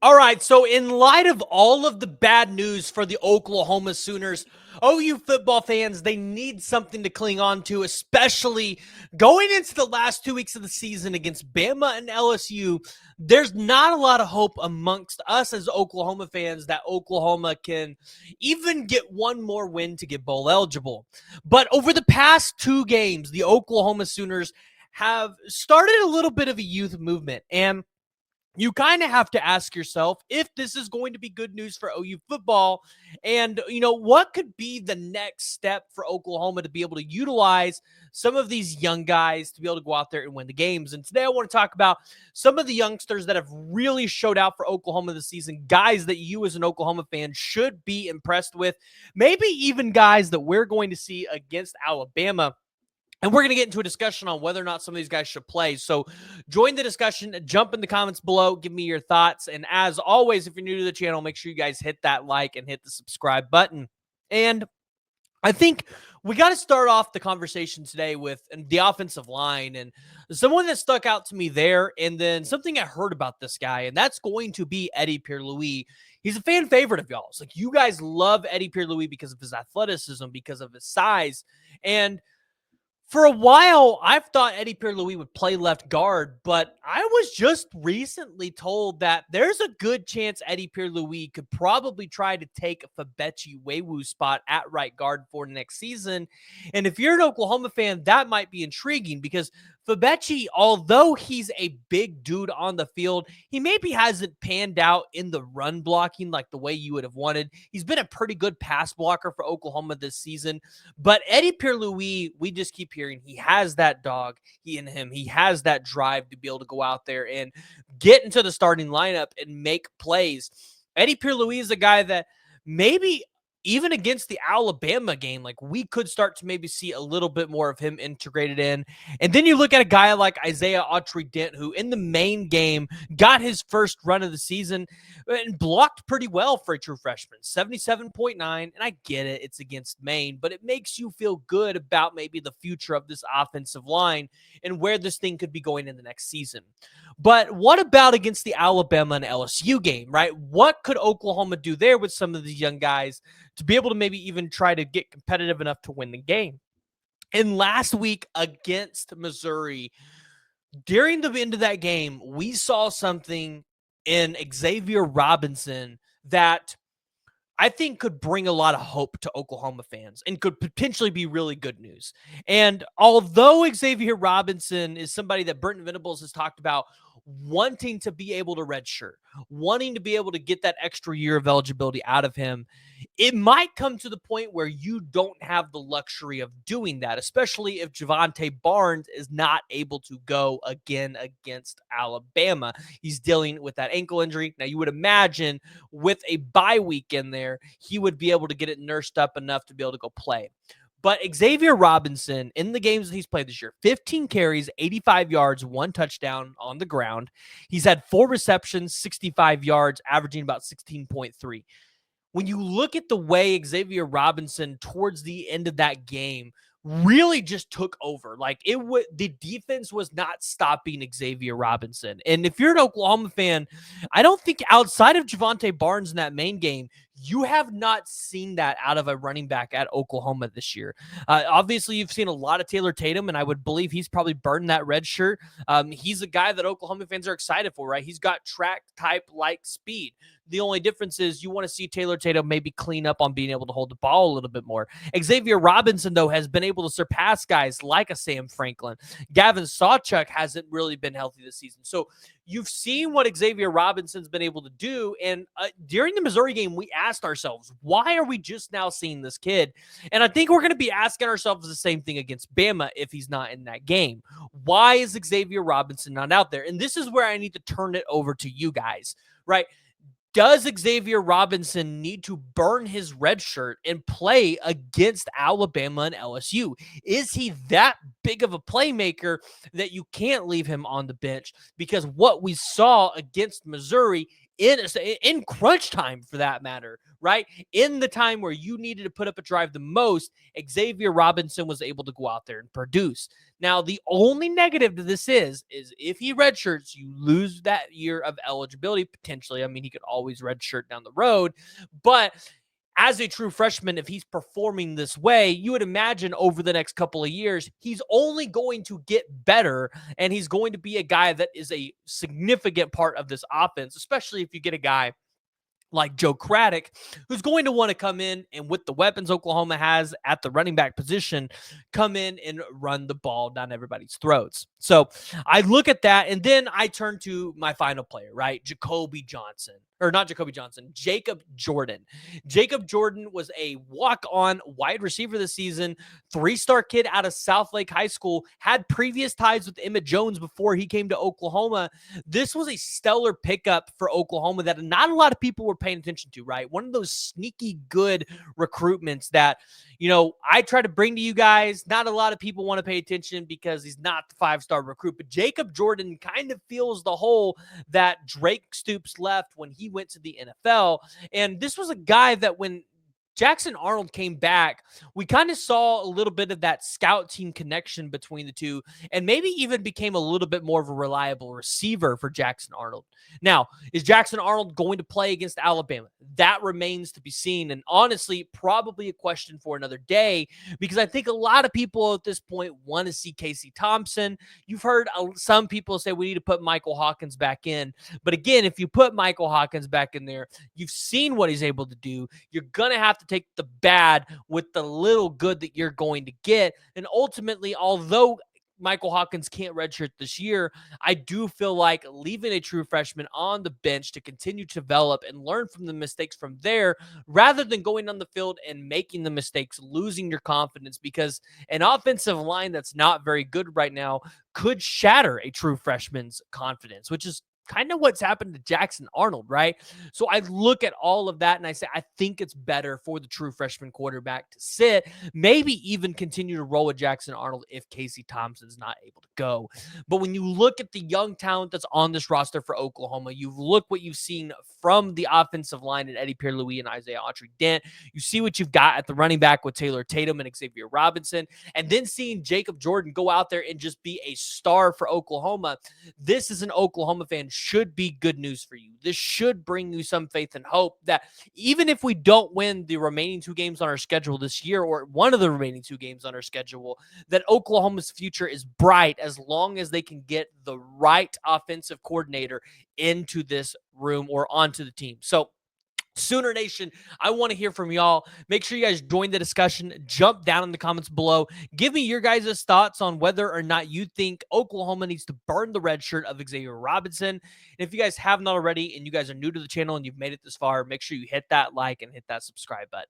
All right, so in light of all of the bad news for the Oklahoma Sooners, OU football fans, they need something to cling on to, especially going into the last 2 weeks of the season against Bama and LSU. There's not a lot of hope amongst us as Oklahoma fans that Oklahoma can even get one more win to get bowl eligible. But over the past 2 games, the Oklahoma Sooners have started a little bit of a youth movement, and you kind of have to ask yourself if this is going to be good news for OU football and, what could be the next step for Oklahoma to be able to utilize some of these young guys to be able to go out there and win the games. And today I want to talk about some of the youngsters that have really showed out for Oklahoma this season, guys that you as an Oklahoma fan should be impressed with, maybe even guys that we're going to see against Alabama. And we're going to get into a discussion on whether or not some of these guys should play. So join the discussion, jump in the comments below, give me your thoughts. And as always, if you're new to the channel, make sure you guys hit that like and hit the subscribe button. And I think we got to start off the conversation today with the offensive line and someone that stuck out to me there. And then something I heard about this guy, and that's going to be Eddie Pierre-Louis. He's a fan favorite of y'all's. Like, you guys love Eddie Pierre-Louis because of his athleticism, because of his size. And for a while, I've thought Eddie Pierre-Louis would play left guard, but I was just recently told that there's a good chance Eddie Pierre-Louis could probably try to take Fabechi Wewu's spot at right guard for next season. And if you're an Oklahoma fan, that might be intriguing because Fabechi, although he's a big dude on the field, he maybe hasn't panned out in the run blocking like the way you would have wanted. He's been a pretty good pass blocker for Oklahoma this season. But Eddie Pierre-Louis, we just keep hearing he has that dog in him. He has that drive to be able to go out there and get into the starting lineup and make plays. Eddie Pierre-Louis is a guy that maybe even against the Alabama game, like, we could start to maybe see a little bit more of him integrated in. And then you look at a guy like Isaiah Autry-Dent, who in the main game got his first run of the season and blocked pretty well for a true freshman, 77.9. And I get it, it's against Maine, but it makes you feel good about maybe the future of this offensive line and where this thing could be going in the next season. But what about against the Alabama and LSU game, right? What could Oklahoma do there with some of these young guys to be able to maybe even try to get competitive enough to win the game? And last week against Missouri, during the end of that game, we saw something in Xavier Robinson that I think could bring a lot of hope to Oklahoma fans and could potentially be really good news. And although Xavier Robinson is somebody that Burton Venables has talked about wanting to be able to redshirt, wanting to be able to get that extra year of eligibility out of him, it might come to the point where you don't have the luxury of doing that, especially if Javonte Barnes is not able to go again against Alabama. He's dealing with that ankle injury. Now, you would imagine with a bye week in there, he would be able to get it nursed up enough to be able to go play. But Xavier Robinson, in the games that he's played this year, 15 carries, 85 yards, 1 touchdown on the ground. He's had 4 receptions, 65 yards, averaging about 16.3. When you look at the way Xavier Robinson towards the end of that game really just took over, like, the defense was not stopping Xavier Robinson. And if you're an Oklahoma fan, I don't think outside of Javonte Barnes in that main game, you have not seen that out of a running back at Oklahoma this year. Obviously, you've seen a lot of Taylor Tatum, and I would believe he's probably burned that red shirt. He's a guy that Oklahoma fans are excited for, right? He's got track type like speed. The only difference is you want to see Taylor Tatum maybe clean up on being able to hold the ball a little bit more. Xavier Robinson, though, has been able to surpass guys like a Sam Franklin. Gavin Sawchuk hasn't really been healthy this season. So you've seen what Xavier Robinson's been able to do. And during the Missouri game, we asked ourselves, why are we just now seeing this kid? And I think we're going to be asking ourselves the same thing against Bama if he's not in that game. Why is Xavier Robinson not out there? And this is where I need to turn it over to you guys, right? Does Xavier Robinson need to burn his red shirt and play against Alabama and LSU? Is he that big of a playmaker that you can't leave him on the bench? Because what we saw against Missouri in crunch time for that matter, right? In the time where you needed to put up a drive the most, Xavier Robinson was able to go out there and produce. Now, the only negative to this is if he redshirts, you lose that year of eligibility potentially. I mean, he could always redshirt down the road, but as a true freshman, if he's performing this way, you would imagine over the next couple of years, he's only going to get better, and he's going to be a guy that is a significant part of this offense, especially if you get a guy like Joe Craddock, who's going to want to come in and with the weapons Oklahoma has at the running back position, come in and run the ball down everybody's throats. So I look at that, and then I turn to my final player, right? Jacob Jordan. Jacob Jordan was a walk-on wide receiver this season, 3-star kid out of Southlake High School, had previous ties with Emmett Jones before he came to Oklahoma. This was a stellar pickup for Oklahoma that not a lot of people were paying attention to, right? One of those sneaky good recruitments that, I try to bring to you guys. Not a lot of people want to pay attention because he's not the 5-star recruit, but Jacob Jordan kind of fills the hole that Drake Stoops left when he went to the NFL. And this was a guy that when Jackson Arnold came back, we kind of saw a little bit of that scout team connection between the two, and maybe even became a little bit more of a reliable receiver for Jackson Arnold. Now, is Jackson Arnold going to play against Alabama? That remains to be seen, and honestly, probably a question for another day, because I think a lot of people at this point want to see Casey Thompson. You've heard some people say we need to put Michael Hawkins back in, but again, if you put Michael Hawkins back in there, you've seen what he's able to do. You're going to have to take the bad with the little good that you're going to get. And ultimately, although Michael Hawkins can't redshirt this year, I do feel like leaving a true freshman on the bench to continue to develop and learn from the mistakes from there, rather than going on the field and making the mistakes, losing your confidence, because an offensive line that's not very good right now could shatter a true freshman's confidence, which is kind of what's happened to Jackson Arnold, right? So I look at all of that and I say, I think it's better for the true freshman quarterback to sit, maybe even continue to roll with Jackson Arnold if Casey Thompson's not able to go. But when you look at the young talent that's on this roster for Oklahoma, you look what you've seen from the offensive line in Eddie Pierre-Louis and Isaiah Autry-Dent. You see what you've got at the running back with Taylor Tatum and Xavier Robinson, and then seeing Jacob Jordan go out there and just be a star for Oklahoma. This is an Oklahoma fan should be good news for you. This should bring you some faith and hope that even if we don't win the remaining 2 games on our schedule this year, or one of the remaining 2 games on our schedule, that Oklahoma's future is bright as long as they can get the right offensive coordinator into this room or onto the team. So Sooner Nation, I want to hear from y'all. Make sure you guys join the discussion. Jump down in the comments below. Give me your guys' thoughts on whether or not you think Oklahoma needs to burn the red shirt of Xavier Robinson. And if you guys have not already and you guys are new to the channel and you've made it this far, make sure you hit that like and hit that subscribe button.